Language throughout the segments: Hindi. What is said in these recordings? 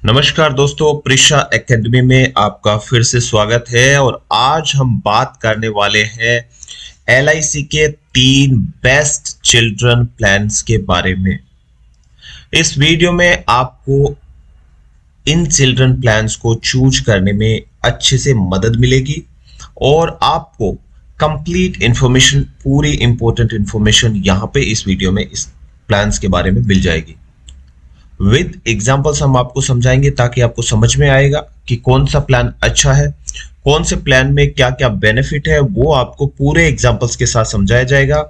नमस्कार दोस्तों, प्रिशा एकेडमी में आपका फिर से स्वागत है। और आज हम बात करने वाले हैं एलआईसी के 3 बेस्ट चिल्ड्रन प्लान्स के बारे में। इस वीडियो में आपको इन चिल्ड्रन प्लान्स को चूज करने में अच्छे से मदद मिलेगी और आपको कंप्लीट इंफॉर्मेशन, पूरी इंपॉर्टेंट इंफॉर्मेशन यहाँ पे इस वीडियो में इस प्लान्स के बारे में मिल जाएगी। विद एग्जाम्पल्स हम आपको समझाएंगे ताकि आपको समझ में आएगा कि कौन सा प्लान अच्छा है, कौन से प्लान में क्या क्या बेनिफिट है, वो आपको पूरे एग्जाम्पल्स के साथ समझाया जाएगा।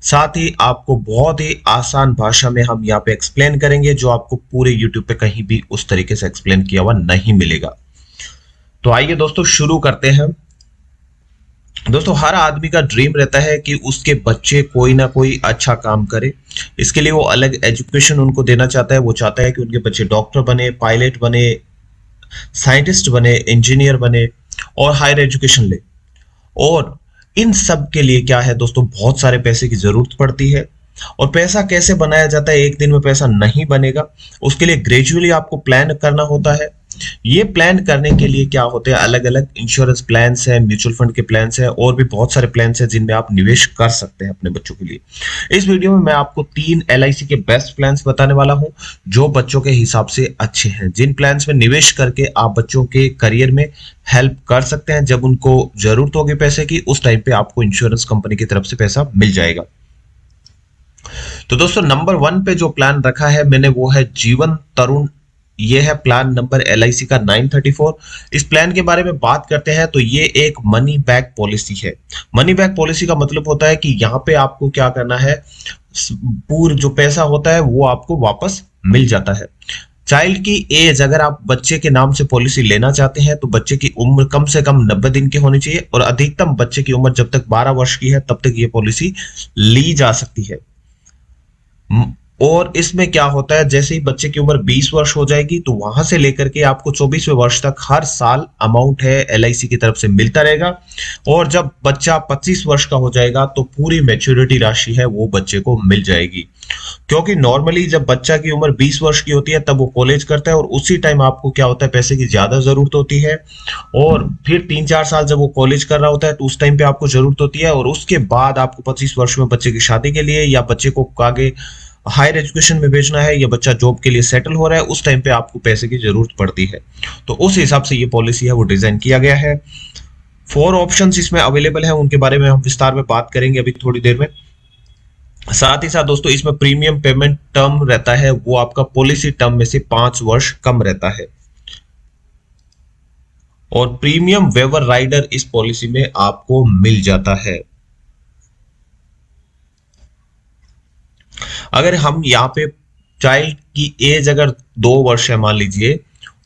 साथ ही आपको बहुत ही आसान भाषा में हम यहाँ पे एक्सप्लेन करेंगे, जो आपको पूरे यूट्यूब पे कहीं भी उस तरीके से एक्सप्लेन किया हुआ नहीं मिलेगा। तो आइए दोस्तों शुरू करते हैं। दोस्तों, हर आदमी का ड्रीम रहता है कि उसके बच्चे कोई ना कोई अच्छा काम करे। इसके लिए वो अलग एजुकेशन उनको देना चाहता है। वो चाहता है कि उनके बच्चे डॉक्टर बने, पायलट बने, साइंटिस्ट बने, इंजीनियर बने और हायर एजुकेशन ले। और इन सब के लिए क्या है दोस्तों, बहुत सारे पैसे की जरूरत पड़ती है। और पैसा कैसे बनाया जाता है, एक दिन में पैसा नहीं बनेगा। उसके लिए ग्रेजुअली आपको प्लान करना होता है। ये प्लान करने के लिए क्या होते हैं, अलग अलग इंश्योरेंस प्लान्स है, म्यूचुअल फंड के प्लान्स है और भी बहुत सारे प्लान्स हैं जिनमें आप निवेश कर सकते हैं अपने बच्चों के लिए। इस वीडियो में मैं आपको 3 एलआईसी के बेस्ट प्लान्स बताने वाला हूं, जो बच्चों के हिसाब से अच्छे हैं, जिन प्लान्स में निवेश करके आप बच्चों के करियर में हेल्प कर सकते हैं। जब उनको जरूरत होगी पैसे की, उस टाइम पे आपको इंश्योरेंस कंपनी की तरफ से पैसा मिल जाएगा। तो दोस्तों, नंबर 1 पे जो प्लान रखा है मैंने, वो है जीवन तरुण। ये है प्लान नंबर एलआईसी का 934। इस प्लान के बारे में बात करते हैं तो ये एक मनी बैक पॉलिसी है। मनी बैक पॉलिसी का मतलब होता है कि यहाँ पे आपको क्या करना है, पूरा जो पैसा होता है वो आपको वापस मिल जाता है। चाइल्ड की एज, अगर आप बच्चे के नाम से पॉलिसी लेना चाहते हैं तो बच्चे की उम्र कम से कम 90 दिन की होनी चाहिए और अधिकतम बच्चे की उम्र जब तक 12 वर्ष की है तब तक ये पॉलिसी ली जा सकती है। और इसमें क्या होता है, जैसे ही बच्चे की उम्र 20 वर्ष हो जाएगी तो वहां से लेकर के आपको 24वें वर्ष तक हर साल अमाउंट है एलआईसी की तरफ से मिलता रहेगा। और जब बच्चा 25 वर्ष का हो जाएगा तो पूरी मैच्योरिटी राशि है वो बच्चे को मिल जाएगी। क्योंकि नॉर्मली जब बच्चा की उम्र 20 वर्ष की होती है तब वो कॉलेज करता है और उसी टाइम आपको क्या होता है, पैसे की ज्यादा जरूरत होती है। और फिर 3-4 साल जब वो कॉलेज कर रहा होता है तो उस टाइम पे आपको जरूरत होती है। और उसके बाद आपको 25 वर्ष में बच्चे की शादी के लिए या बच्चे को आगे हायर एजुकेशन में भेजना है या बच्चा जॉब के लिए सेटल हो रहा है, उस टाइम पे आपको पैसे की जरूरत पड़ती है। तो उस हिसाब से ये पॉलिसी है वो डिजाइन किया गया है। 4 ऑप्शंस इसमें अवेलेबल है, उनके बारे में हम विस्तार में बात करेंगे अभी थोड़ी देर में। साथ ही साथ दोस्तों, इसमें प्रीमियम पेमेंट टर्म रहता है वो आपका पॉलिसी टर्म में से 5 वर्ष कम रहता है। और प्रीमियम वेवर राइडर इस पॉलिसी में आपको मिल जाता है। अगर हम यहाँ पे चाइल्ड की एज अगर 2 वर्ष है मान लीजिए,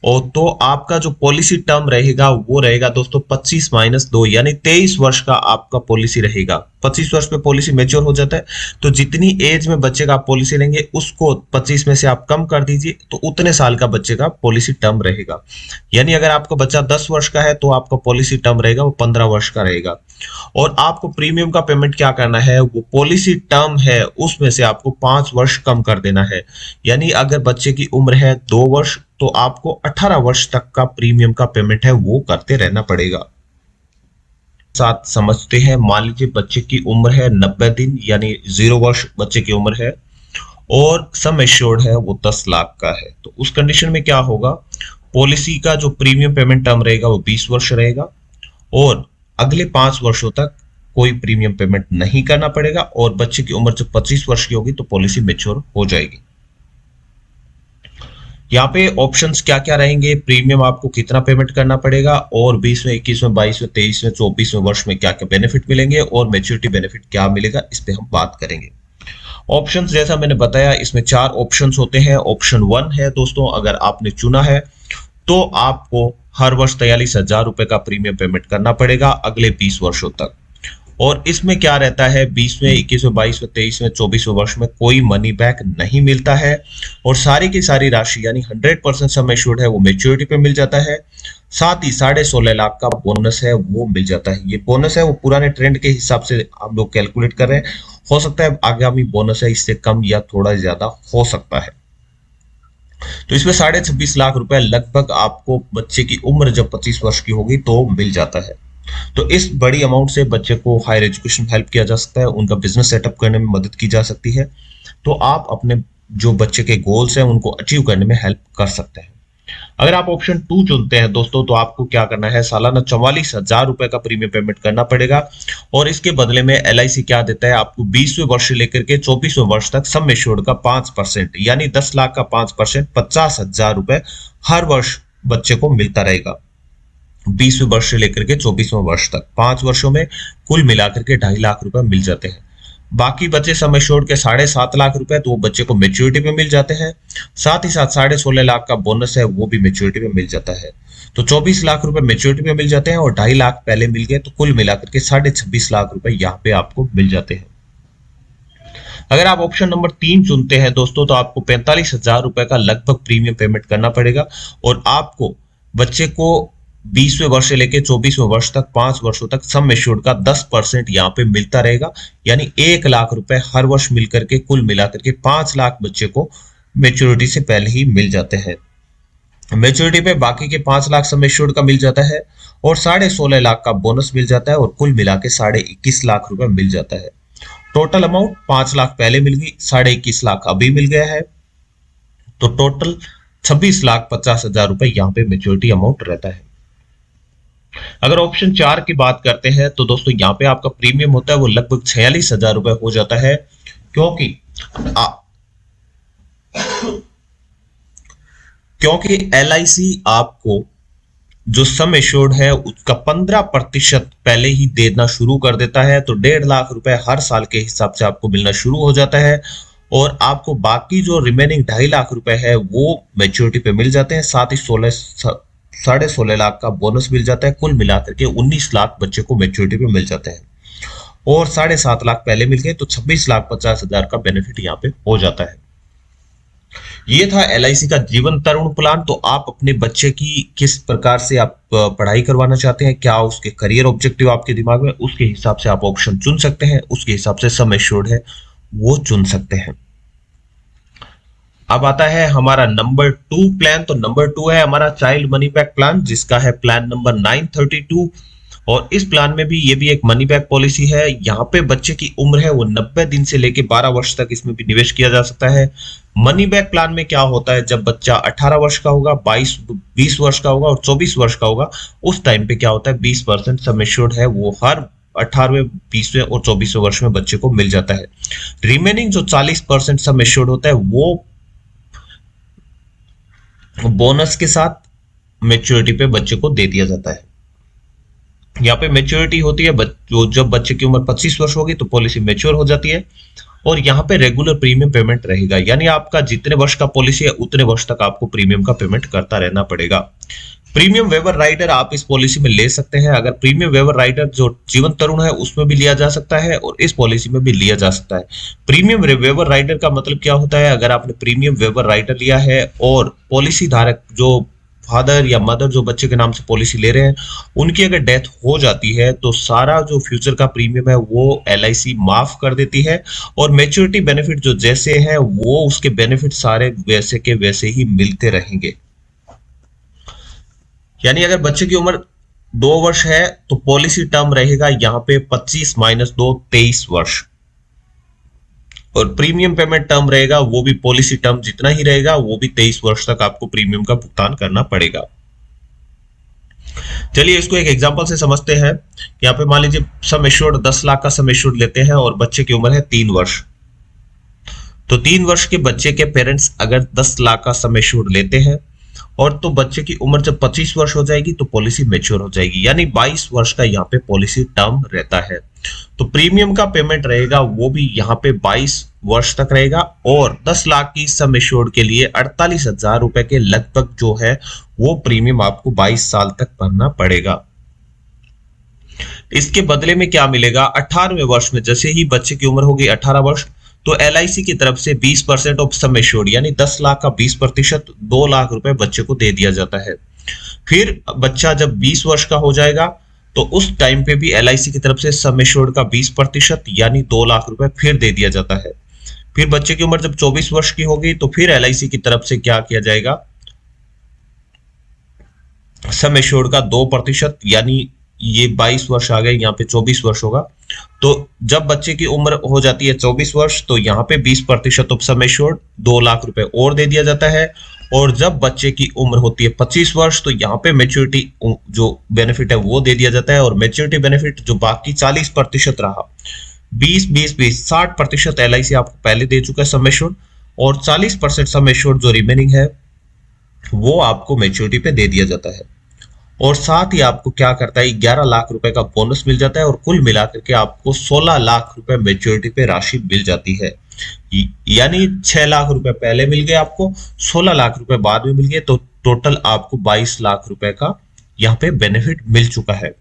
और तो आपका जो पॉलिसी टर्म रहेगा वो रहेगा दोस्तों 25-2 यानी 23 वर्ष का आपका पॉलिसी रहेगा। 25 वर्ष पे पॉलिसी मैच्योर हो जाता है, तो जितनी एज में बच्चे का आप पॉलिसी लेंगे उसको 25 में से आप कम कर दीजिए तो उतने साल का बच्चे का पॉलिसी टर्म रहेगा। यानी अगर आपका बच्चा 10 वर्ष का है तो आपका पॉलिसी टर्म रहेगा वो 15 वर्ष का रहेगा। और आपको प्रीमियम का पेमेंट क्या करना है, वो पॉलिसी टर्म है उसमें से आपको 5 वर्ष कम कर देना है। यानी अगर बच्चे की उम्र है 2 वर्ष तो आपको 18 वर्ष तक का प्रीमियम का पेमेंट है वो करते रहना पड़ेगा। साथ समझते हैं, मान लीजिए बच्चे की उम्र है 90 दिन यानी 0 वर्ष बच्चे की उम्र है और सम एश्योर्ड है वो 10 लाख का है। तो उस कंडीशन में क्या होगा, पॉलिसी का जो प्रीमियम पेमेंट टर्म रहेगा वो 20 वर्ष रहेगा और अगले 5 वर्षों तक कोई प्रीमियम पेमेंट नहीं करना पड़ेगा। और बच्चे की उम्र जब 25 वर्ष की होगी तो पॉलिसी मैच्योर हो जाएगी। यहाँ पे ऑप्शंस क्या क्या रहेंगे, प्रीमियम आपको कितना पेमेंट करना पड़ेगा और 20वें, 21वें, 22वें, 23वें, 24वें वर्ष में क्या क्या बेनिफिट मिलेंगे और मैच्योरिटी बेनिफिट क्या मिलेगा, इस पे हम बात करेंगे। ऑप्शंस जैसा मैंने बताया, इसमें 4 ऑप्शंस होते हैं। ऑप्शन 1 है दोस्तों, अगर आपने चुना है तो आपको हर वर्ष 43,000 रुपए का प्रीमियम पेमेंट करना पड़ेगा अगले 20 वर्षों तक। और इसमें क्या रहता है, 20वें, 21वें, 22वें, 23वें, 24वें वर्ष में कोई मनी बैक नहीं मिलता है और सारी की सारी राशि यानी 100% सम एश्योर्ड है वो मैच्योरिटी पे मिल जाता है। साथ ही 16.5 लाख का बोनस है वो मिल जाता है। ये बोनस है वो पुराने ट्रेंड के हिसाब से हम लोग कैलकुलेट कर रहे हैं, हो सकता है आगामी बोनस है इससे कम या थोड़ा ज्यादा हो सकता है। तो इसमें 26.5 लाख रुपए लगभग आपको बच्चे की उम्र जब 25 वर्ष की होगी तो मिल जाता है। तो इस बड़ी अमाउंट से बच्चे को हायर एजुकेशन हेल्प किया जा सकता है, उनका बिजनेस सेटअप करने में मदद की जा सकती है। तो आप अपने जो बच्चे के गोल्स हैं उनको अचीव करने में हेल्प कर सकते हैं। अगर आप ऑप्शन 2 चुनते हैं दोस्तों, तो आपको क्या करना है, सालाना 44,000 रुपए का प्रीमियम पेमेंट करना पड़ेगा। और इसके बदले में LIC क्या देता है आपको, 20वें वर्ष से लेकर के 24वें वर्ष तक सम एश्योर्ड का 5%, यानी 10 लाख का 5%, 50,000 रुपए हर वर्ष बच्चे को मिलता रहेगा। 20वें वर्ष से लेकर के 24वें वर्ष तक 5 वर्षों में कुल मिलाकर के 2.5 लाख रुपए मिल जाते हैं। बाकी बचे सम एश्योर्ड के 7.5 लाख रुपए, तो वो बच्चे को मेच्योरिटी पे मिल जाते हैं। साथ ही साथ 16.5 लाख का बोनस है, वो भी मेच्योरिटी पे मिल जाता है। तो 24 लाख रुपए मेच्योरिटी पे मिल जाते हैं और 2.5 लाख पहले मिल गए, तो कुल मिलाकर के 26.5 लाख रुपए यहाँ पे आपको मिल जाते हैं। अगर आप ऑप्शन नंबर 3 चुनते हैं दोस्तों, तो आपको 45,000 रुपए का लगभग प्रीमियम पेमेंट करना पड़ेगा और आपको बच्चे को 20वें वर्ष से लेकर 24वें वर्ष तक 5 वर्षों तक सम एश्योर्ड का 10% यहाँ पे मिलता रहेगा, यानी 1 लाख रुपए हर वर्ष मिलकर के कुल मिलाकर के 5 लाख बच्चे को मेच्योरिटी से पहले ही मिल जाते हैं। मेच्योरिटी पे बाकी के 5 लाख सम एश्योर्ड का मिल जाता है और 16.5 लाख का बोनस मिल जाता है और कुल मिला के 21.5 लाख रुपए मिल जाता है। टोटल अमाउंट 5 लाख पहले मिल गई, 21.5 लाख अभी मिल गया है, तो टोटल 26,50,000 रुपए यहाँ पे मेच्योरिटी अमाउंट रहता है। अगर ऑप्शन 4 की बात करते हैं, तो दोस्तों यहाँ पे आपका प्रीमियम होता है वो लगभग 46,000 रुपए हो जाता है, क्योंकि क्योंकि LIC आपको जो सम एश्योर्ड है उसका 15% पहले ही देना शुरू कर देता है। तो 1.5 लाख रुपए हर साल के हिसाब से आपको मिलना शुरू हो जाता है और आपको बाकी जो रिमेनिंग 2.5 लाख रुपए है वो मेच्योरिटी पे मिल जाते हैं। साथ ही 16.5 लाख का बोनस मिल जाता है। कुल मिलाकर के 19 लाख बच्चे को मेच्योरिटी पे मिल जाते हैं और 7.5 लाख पहले मिल गए, तो 26,50,000 का बेनिफिट यहाँ पे हो जाता है। ये था LIC का जीवन तरुण प्लान। तो आप अपने बच्चे की किस प्रकार से आप पढ़ाई करवाना चाहते हैं, क्या उसके करियर ऑब्जेक्टिव आपके दिमाग में, उसके हिसाब से आप ऑप्शन चुन सकते हैं, उसके हिसाब से सम एश्योर्ड है वो चुन सकते हैं। अब आता है हमारा नंबर 2 प्लान। तो नंबर 2 है हमारा चाइल्ड मनी बैक प्लान, जिसका है प्लान नंबर 932। और इस प्लान में भी ये भी एक मनी बैक पॉलिसी है। यहाँ पे बच्चे की उम्र है वो 90 दिन से लेके 12 वर्ष तक इसमें भी निवेश किया जा सकता है। मनी बैक प्लान में क्या होता है, जब बच्चा 18 वर्ष का होगा, 20 वर्ष का होगा और 24 वर्ष का होगा, उस टाइम पे क्या होता है 20% सम एश्योर्ड है वो हर 18वें, 20वें और 24वें वर्ष में बच्चे को मिल जाता है। रिमेनिंग जो 40% सम एश्योर्ड होता है वो बोनस के साथ मेच्योरिटी पे बच्चे को दे दिया जाता है। यहाँ पे मेच्योरिटी होती है जब बच्चे की उम्र 25 वर्ष होगी तो पॉलिसी मेच्योर हो जाती है और यहाँ पे रेगुलर प्रीमियम पेमेंट रहेगा, यानी आपका जितने वर्ष का पॉलिसी है उतने वर्ष तक आपको प्रीमियम का पेमेंट करता रहना पड़ेगा। प्रीमियम वेवर राइडर आप इस पॉलिसी में ले सकते हैं। अगर प्रीमियम वेवर राइडर जो जीवन तरुण है उसमें भी लिया जा सकता है और इस पॉलिसी में भी लिया जा सकता है। प्रीमियम वेवर राइडर का मतलब क्या होता है, अगर आपने प्रीमियम वेवर राइडर लिया है और पॉलिसी धारक जो फादर या मदर जो बच्चे के नाम से पॉलिसी ले रहे हैं उनकी अगर डेथ हो जाती है तो सारा जो फ्यूचर का प्रीमियम है वो LIC माफ कर देती है और मेच्योरिटी बेनिफिट जो जैसे है वो उसके बेनिफिट सारे वैसे के वैसे ही मिलते रहेंगे। यानी अगर बच्चे की उम्र 2 वर्ष है तो पॉलिसी टर्म रहेगा यहाँ पे 25 - 2 23 वर्ष और प्रीमियम पेमेंट टर्म रहेगा वो भी पॉलिसी टर्म जितना ही रहेगा, वो भी 23 वर्ष तक आपको प्रीमियम का भुगतान करना पड़ेगा। चलिए इसको एक एग्जांपल से समझते हैं। यहाँ पे मान लीजिए सम एश्योर्ड 10 लाख का सम एश्योर्ड लेते हैं और बच्चे की उम्र है 3 वर्ष। तो 3 वर्ष के बच्चे के पेरेंट्स अगर 10 लाख का सम एश्योर्ड लेते हैं और तो बच्चे की उम्र जब 25 वर्ष हो जाएगी तो पॉलिसी मैच्योर हो जाएगी, यानी 22 वर्ष का यहाँ पे पॉलिसी टर्म रहता है। तो प्रीमियम का पेमेंट रहेगा वो भी यहाँ पे 22 वर्ष तक रहेगा और 10 लाख की सम एश्योर्ड के लिए 48,000 रुपए के लगभग जो है वो प्रीमियम आपको 22 साल तक भरना पड़ेगा। इसके बदले में क्या मिलेगा, 18वें वर्ष में जैसे ही बच्चे की उम्र होगी 18 वर्ष तो LIC की तरफ से 20% ऑफ सम एश्योर्ड यानी 10 लाख का 20% 2 लाख रुपए बच्चे को दे दिया जाता है। फिर बच्चा जब 20 वर्ष का हो जाएगा तो उस टाइम पे भी LIC की तरफ से सम एश्योर्ड का 20% यानी 2 लाख रुपए फिर दे दिया जाता है। फिर बच्चे की उम्र जब 24 वर्ष की होगी तो फिर एलआईसी की तरफ से क्या किया जाएगा, सम एश्योर्ड का 2%, यानी ये 22 वर्ष आ गए, यहाँ पे 24 वर्ष होगा। तो जब बच्चे की उम्र हो जाती है 24 वर्ष तो यहाँ पे 20% ऑफ सम एश्योर्ड 2 लाख रुपए और दे दिया जाता है। और जब बच्चे की उम्र होती है 25 वर्ष तो यहाँ पे मेच्योरिटी जो बेनिफिट है वो दे दिया जाता है। और मेच्योरिटी बेनिफिट जो बाकी 40% रहा, 60% एलआईसी आपको पहले दे चुका है सम एश्योर्ड, और 40% सम एश्योर्ड जो रिमेनिंग है वो आपको मेच्योरिटी पे दे दिया जाता है। और साथ ही आपको क्या करता है, 11 लाख रुपए का बोनस मिल जाता है, और कुल मिलाकर के आपको 16 लाख रुपए मेच्योरिटी पे राशि मिल जाती है। यानी 6 लाख रुपए पहले मिल गए आपको, 16 लाख रुपए बाद में मिल गए, तो टोटल आपको 22 लाख रुपए का यहाँ पे बेनिफिट मिल चुका है।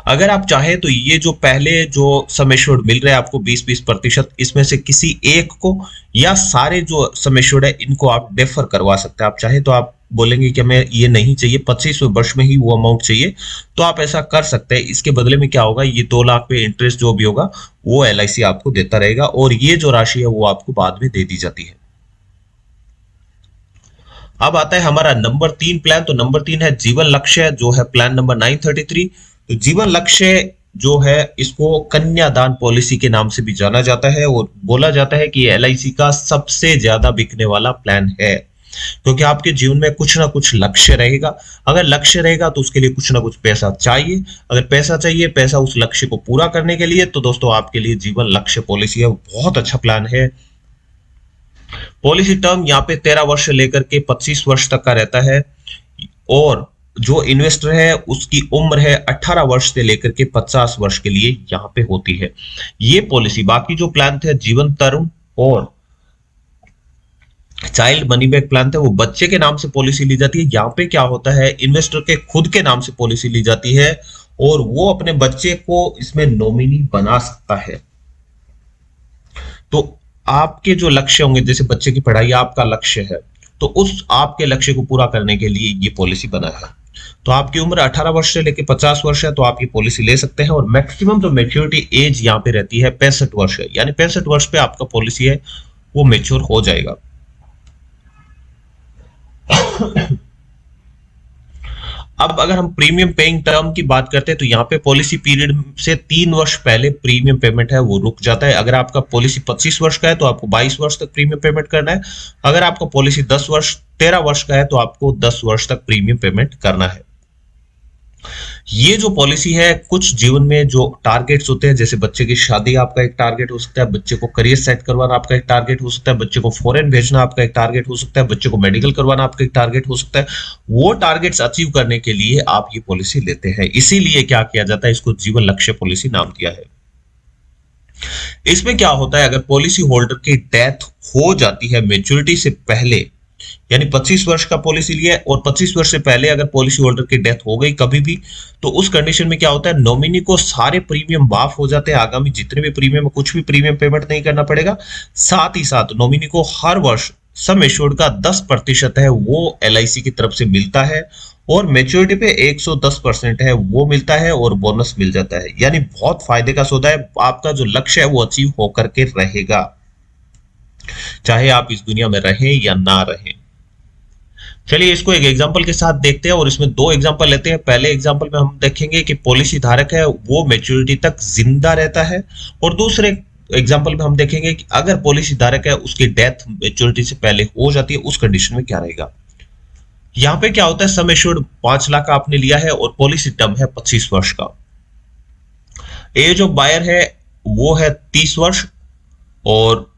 अगर आप चाहे तो ये जो पहले जो सम एश्योर्ड मिल रहे हैं आपको 20-20%, इसमें से किसी एक को या सारे जो सम एश्योर्ड है इनको आप डेफर करवा सकते हैं। आप चाहे तो आप बोलेंगे कि हमें ये नहीं चाहिए, 25वें वर्ष में ही वो अमाउंट चाहिए, तो आप ऐसा कर सकते हैं। इसके बदले में क्या होगा, ये 2 लाख पे इंटरेस्ट जो भी होगा वो एलआईसी आपको देता रहेगा, और ये जो राशि है वो आपको बाद में दे दी जाती है। अब आता है हमारा नंबर 3 प्लान। तो नंबर 3 है जीवन लक्ष्य, जो है प्लान नंबर 933। तो जीवन लक्ष्य जो है इसको कन्यादान पॉलिसी के नाम से भी जाना जाता है, और बोला जाता है कि एलआईसी का सबसे ज्यादा बिकने वाला प्लान है, क्योंकि आपके जीवन में कुछ ना कुछ लक्ष्य रहेगा। अगर लक्ष्य रहेगा तो उसके लिए कुछ ना कुछ पैसा चाहिए, अगर पैसा चाहिए, पैसा उस लक्ष्य को पूरा करने के लिए, तो दोस्तों आपके लिए जीवन लक्ष्य पॉलिसी है, बहुत अच्छा प्लान है। पॉलिसी टर्म यहाँ पे 13 वर्ष से लेकर के 25 वर्ष तक का रहता है, और जो इन्वेस्टर है उसकी उम्र है 18 वर्ष से लेकर के 50 वर्ष के लिए यहाँ पे होती है ये पॉलिसी। बाकी जो प्लान थे जीवन तरुण और चाइल्ड मनी बैक प्लान थे, वो बच्चे के नाम से पॉलिसी ली जाती है। यहाँ पे क्या होता है, इन्वेस्टर के खुद के नाम से पॉलिसी ली जाती है, और वो अपने बच्चे को इसमें नॉमिनी बना सकता है। तो आपके जो लक्ष्य होंगे, जैसे बच्चे की पढ़ाई आपका लक्ष्य है, तो उस आपके लक्ष्य को पूरा करने के लिए ये पॉलिसी बना है। तो आपकी उम्र 18 वर्ष से लेकर 50 वर्ष है तो आप ये पॉलिसी ले सकते हैं, और मैक्सिमम जो मेच्योरिटी एज यहाँ पे रहती है 65 वर्ष है, यानी 65 वर्ष पे आपका पॉलिसी है वो मेच्योर हो जाएगा। अब अगर हम प्रीमियम पेइंग टर्म की बात करते हैं तो यहाँ पे पॉलिसी पीरियड से 3 वर्ष पहले प्रीमियम पेमेंट है वो रुक जाता है। अगर आपका पॉलिसी 25 वर्ष का है तो आपको 22 वर्ष तक प्रीमियम पेमेंट करना है। अगर आपका पॉलिसी 13 वर्ष का है तो आपको 10 वर्ष तक प्रीमियम पेमेंट करना है। ये जो पॉलिसी है, कुछ जीवन में जो टारगेट्स होते हैं, जैसे बच्चे की शादी आपका एक टारगेट हो सकता है, बच्चे को करियर सेट करवाना आपका एक टारगेट हो सकता है, बच्चे को फॉरेन भेजना आपका एक टारगेट हो सकता है, बच्चे को मेडिकल करवाना आपका एक टारगेट हो सकता है। वो टारगेट्स अचीव करने के लिए आप ये पॉलिसी लेते हैं, इसीलिए क्या किया जाता है, इसको जीवन लक्ष्य पॉलिसी नाम दिया है। इसमें क्या होता है, अगर पॉलिसी होल्डर की डेथ हो जाती है मेच्योरिटी से पहले, यानी 25 वर्ष का पॉलिसी लिया और 25 वर्ष से पहले अगर पॉलिसी होल्डर की डेथ हो गई कभी भी, तो उस कंडीशन में क्या होता है, नॉमिनी को सारे प्रीमियम माफ हो जाते हैं। आगामी जितने भी प्रीमियम, कुछ भी प्रीमियम पेमेंट नहीं करना पड़ेगा। साथ ही साथ नॉमिनी को हर वर्ष सम एश्योर्ड का 10% है वो एलआईसी की तरफ से मिलता है, और मेच्योरिटी पे 110% है वो मिलता है, और बोनस मिल जाता है। यानी बहुत फायदे का सौदा है। आपका जो लक्ष्य है वो अचीव होकर के रहेगा, चाहे आप इस दुनिया में रहें या ना रहें। चलिए इसको एक एग्जांपल के साथ देखते हैं, और इसमें 2 एग्जांपल लेते हैं। पहले एग्जांपल में हम देखेंगे कि पॉलिसी धारक है वो मेच्योरिटी तक जिंदा रहता है, और दूसरे एग्जांपल में हम देखेंगे कि अगर पॉलिसी धारक है उसकी डेथ मेच्योरिटी से पहले हो जाती है, उस कंडीशन में क्या रहेगा। यहाँ पे क्या होता है, सम एश्योर्ड 5 लाख का आपने लिया है और पॉलिसी टर्म है 25 वर्ष का। एज ऑफ बायर है वो है 30 वर्ष, और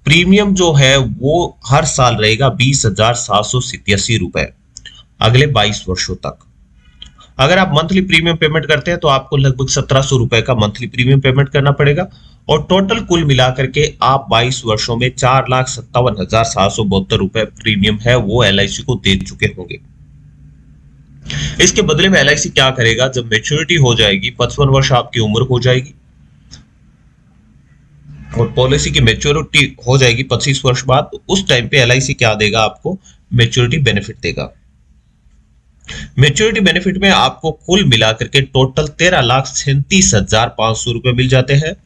प्रीमियम जो है वो हर साल रहेगा 20,787 रुपए अगले 22 वर्षों तक। अगर आप मंथली प्रीमियम पेमेंट करते हैं तो आपको लगभग 1700 रुपए का मंथली प्रीमियम पेमेंट करना पड़ेगा, और टोटल कुल मिलाकर के आप 22 वर्षों में 4,57,772 रुपए प्रीमियम है वो एलआईसी को दे चुके होंगे। इसके बदले में एलआईसी क्या करेगा, जब मेच्योरिटी हो जाएगी, 55 वर्ष आपकी उम्र हो जाएगी और पॉलिसी की मेच्योरिटी हो जाएगी 25 वर्ष बाद, तो उस टाइम पे एलआईसी क्या देगा, आपको मेच्योरिटी बेनिफिट देगा। मेच्योरिटी बेनिफिट में आपको कुल मिलाकर के टोटल 13,37,500 रुपए मिल जाते हैं।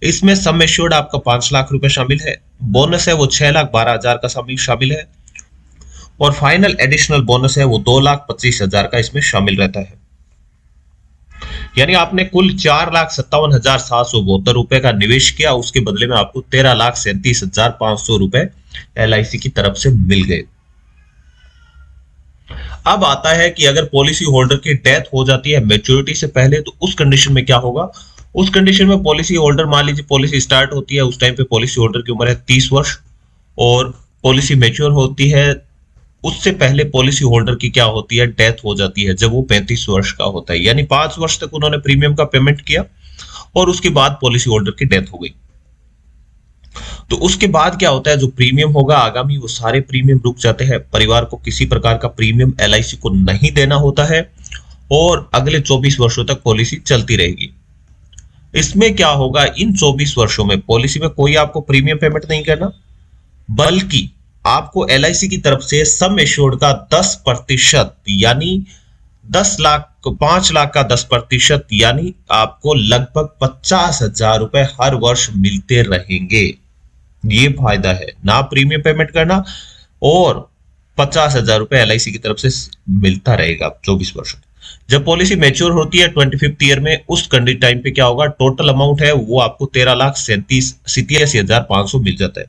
इसमें सम एश्योर्ड आपका 5 लाख रुपए शामिल है, बोनस है वो 6,12,000 का शामिल है, और फाइनल एडिशनल बोनस है वो 2,25,000 का इसमें शामिल रहता है। यानी आपने कुल 4,57,772 रुपए का निवेश किया, उसके बदले में आपको 13,37,500 रुपए LIC की तरफ से मिल गए। अब आता है कि अगर पॉलिसी होल्डर की डेथ हो जाती है मैच्योरिटी से पहले, तो उस कंडीशन में क्या होगा। उस कंडीशन में पॉलिसी होल्डर, मान लीजिए पॉलिसी स्टार्ट होती है, उस टाइम पे पॉलिसी होल्डर की उम्र है 30 वर्ष, और पॉलिसी मैच्योर होती है उससे पहले पॉलिसी होल्डर की क्या होती है, डेथ हो जाती है जब वो 35 वर्ष का होता है। यानी 5 वर्ष तक उन्होंने प्रीमियम का पेमेंट किया और उसके बाद पॉलिसी होल्डर की डेथ हो गई। तो उसके बाद क्या होता है, जो प्रीमियम होगा आगामी, वो सारे प्रीमियम रुक जाते हैं। परिवार को किसी प्रकार का प्रीमियम LIC को नहीं देना होता है और अगले 24 वर्षों तक पॉलिसी चलती रहेगी। इसमें क्या होगा, इन 24 वर्षों में पॉलिसी में कोई आपको प्रीमियम पेमेंट नहीं करना, बल्कि आपको LIC की तरफ से सम एश्योर्ड का 10% यानी 5 लाख का 10% यानी आपको लगभग 50,000 रुपए हर वर्ष मिलते रहेंगे। ये फायदा है, ना प्रीमियम पेमेंट करना और 50,000 रुपए LIC की तरफ से मिलता रहेगा 24 वर्षों। जब पॉलिसी मैच्योर होती है 25th ईयर में, उस कंडीशन टाइम पे क्या होगा, टोटल अमाउंट है वो आपको 13,87,500 मिल जाता है।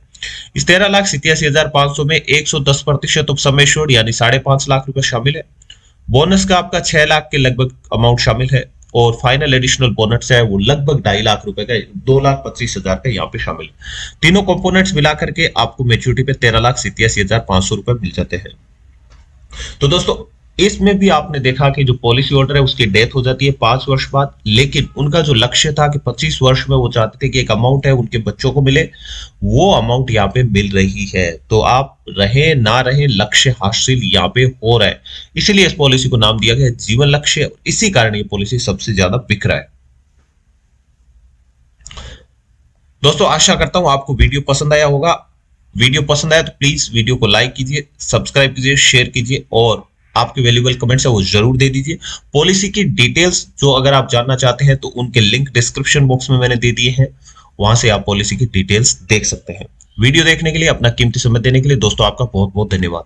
इस 13,87,500 में 110% ऑफ सम एश्योर्ड यानी 5.5 लाख रुपए शामिल है। बोनस का आपका 6 लाख के लगभग अमाउंट शामिल है, और फाइनल एडिशनल बोनस है वो लगभग 2.5 लाख रुपए का, 2,25,000 का यहाँ पे शामिल है। तीनों कंपोनेंट्स मिलाकर के आपको मैच्योरिटी पे 13,87,500 रुपए मिल जाते हैं। तो दोस्तों, इसमें भी आपने देखा कि जो पॉलिसी होल्डर है उसकी डेथ हो जाती है 5 वर्ष बाद, लेकिन उनका जो लक्ष्य था कि 25 वर्ष में वो चाहते थे कि एक अमाउंट है उनके बच्चों को मिले, वो अमाउंट यहाँ पे मिल रही है। तो आप रहे ना रहे, लक्ष्य हासिल यहाँ पे हो रहा है, इसीलिए इस पॉलिसी को नाम दिया गया जीवन लक्ष्य। इसी कारण ये पॉलिसी सबसे ज्यादा बिक रहा है। दोस्तों, आशा करता हूं आपको वीडियो पसंद आया होगा। वीडियो पसंद आया तो प्लीज वीडियो को लाइक कीजिए, सब्सक्राइब कीजिए, शेयर कीजिए, और आपके वैल्यूएबल कमेंट्स है वो जरूर दे दीजिए। पॉलिसी की डिटेल्स जो अगर आप जानना चाहते हैं तो उनके लिंक डिस्क्रिप्शन बॉक्स में मैंने दे दिए हैं, वहां से आप पॉलिसी की डिटेल्स देख सकते हैं। वीडियो देखने के लिए, अपना कीमती समय देने के लिए दोस्तों आपका बहुत बहुत धन्यवाद।